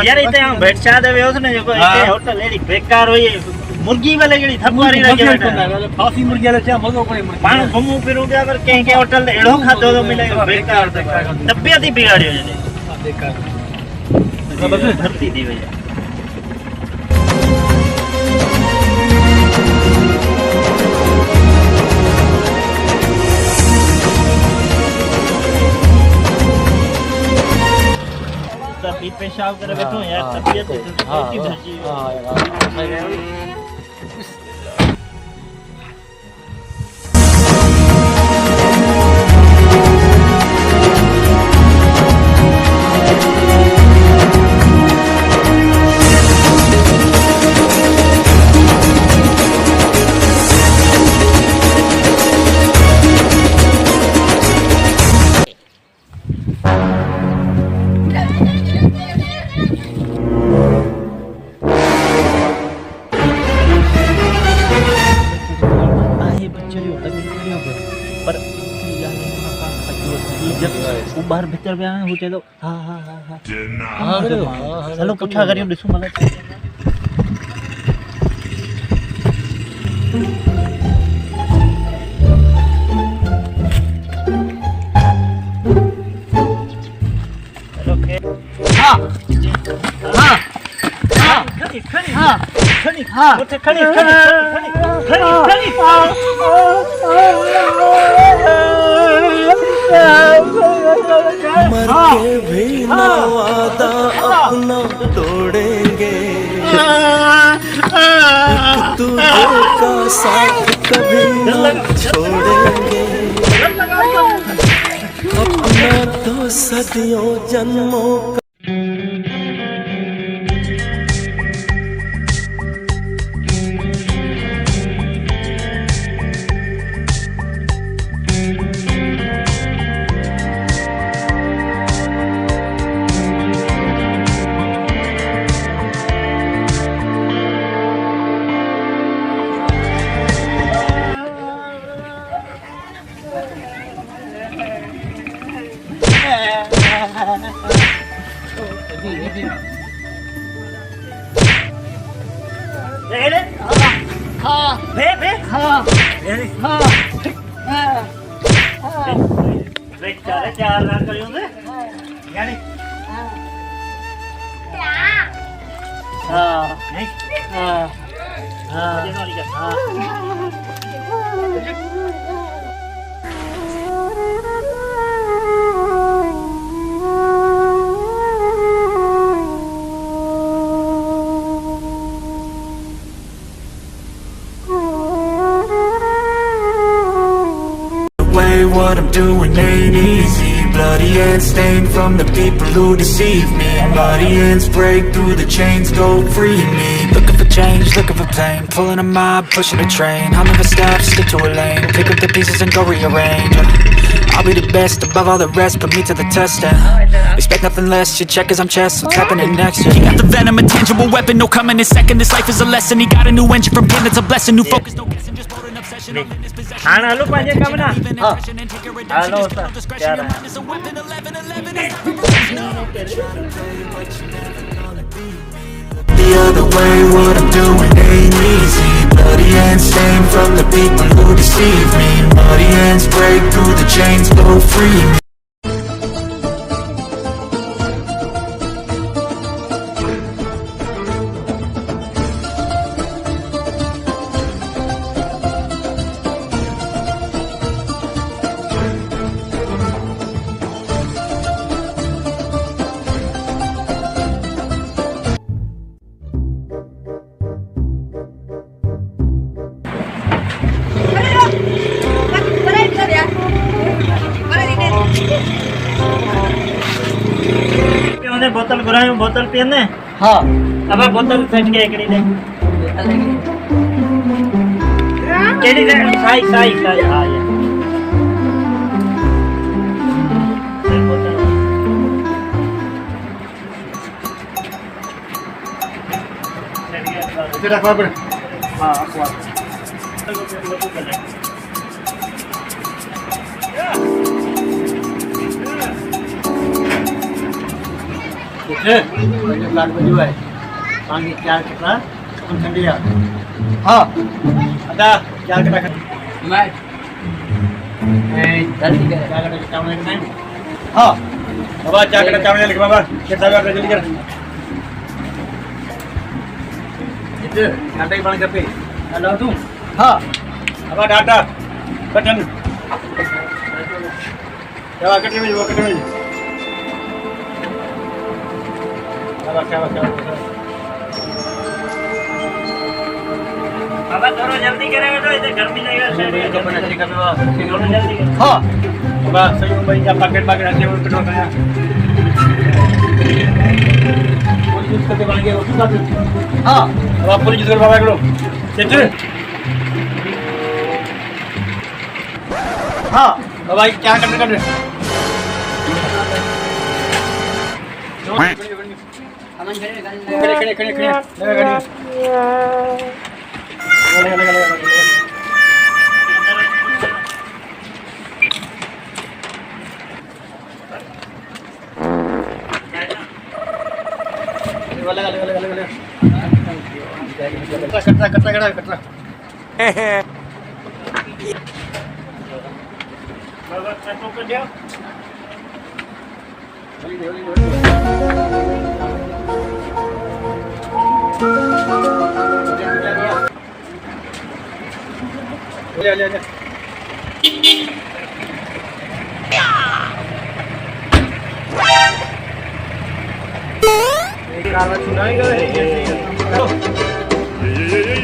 यार इते हम बैठ चा देवे होस ने जो इते होटल एडी बेकार होई मुर्गी वाले जेडी थपवारी रखे बैठा फासी मुर्गी वाले चा मजो पड़े मानु घुमू फिरू गया पर कहीं के होटल एड़ो खाधो तो मिले बेकार तबियत ही बिगाड़ियो जने बेकार बस धरती दी भैया पेशाब करे बैठो यार तबीयत इतनी धरती हां यार बाहर भीतर में हो चलो हां हां हां हां चलो पूछा करियो दिसु मला ओके हां हां हां खनी हां खनी हां उठे खनी खनी मर के भी ना वादा अपना तोड़ेंगे तुझे का साथ कभी ना छोड़ेंगे अपना तो सदियों जन्मों का What I'm doing ain't easy. Bloody hands stained from the people who deceive me. Bloody hands break through the chains, go free me. Looking for change, looking for pain. Pulling a mob, pushing a train. I'll never stop, stick to a lane. Pick up the pieces and go rearrange. I'll be the best above all the rest, put me to the test and expect nothing less, your check is I'm chess, what's happening next? He got the venom, a tangible weapon, no coming in second. This life is a lesson, he got a new engine from pain, it's a blessing. New focus, no guessing, just put an obsession. I'm in this possession. Halo panje kamna. Halo sir. Kya the other way, what I'm doing ain't easy. Bloody hands stained from the people who deceive me. Bloody hands break through the chains, go free me. बोतल घुरायो बोतल पीने हां अब बोतल French के एकड़ी दे केड़ी दे साई साई साई हां ये तेरा खबर हां अखबार किथे मुंहिंजो कार्ड वॼो आहे तव्हांखे चार कटरा खपनि खंडिया हा अदा चार कटरा मैं जल्दी कर चार कटरा चावल लिखना है हाँ बाबा चार कटरा चावल लिख बाबा कितना बार जल्दी कर इधर डाटा ही पानी करते हेलो तू हाँ बाबा डाटा कटन क्या कटन में वो कटन में क्या बाबा थोड़ा जल्दी करेगा तो इधर गर्मी लगेगा जल्दी कर बाबा जल्दी हां बाबा सही भाई का पैकेट रखे हुए पेट्रोल का पुलिस यूज करके बन गया वो सुना हां बाबा पुलिस यूज कर बाबा करो सेट हां बाबा क्या करने कर खड़े लगा कटरा ले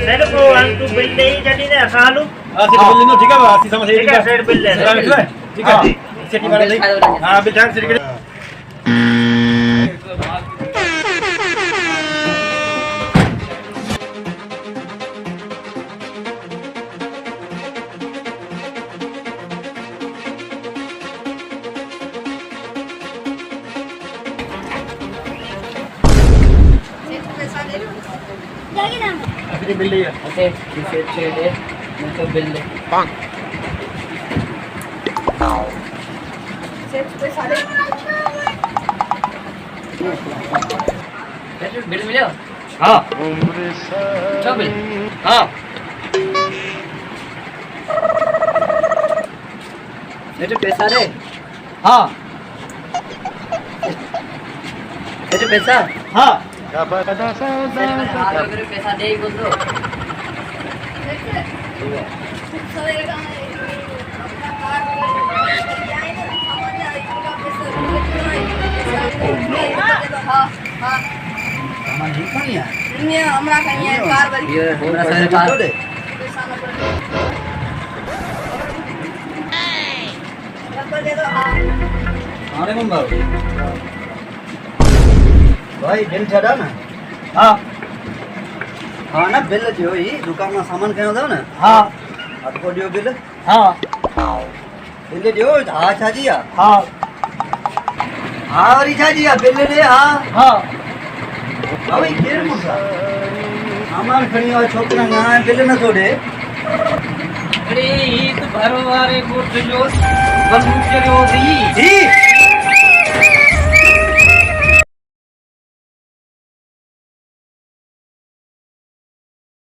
सेट को अंतु बिल दे जल्दी ने खालू सेट बिल नो ठीक है आसी समझ ठीक है सेट बिल ले ठीक है सेट वाला ले हां बिचार सेट बिल ले ओके सेट दे मुझे बिल ले सेट पे सारे सेट बिल मिले हां चल बिल हां सेट पैसा दे हां सेट पैसा हां पैसा दे बोल दो हमरा कहीं कार वाली हमरा सारे कार दे नंबर दे दो अरे मम्मा भाई बिल छड़ा ना हाँ हाँ ना बिल जो ही दुकान में सामान कहीं होता है ना हाँ आपको दियो बिल हाँ बिल दियो हाँ छाजिया हाँ हाँ छाजिया बिल दे हाँ हाँ भाई केर मुसा सामान खड़ी और छोकरा यहाँ बिल न छोड़े अरे ये तो भरो वाले कोट जो बंदूक चलो दी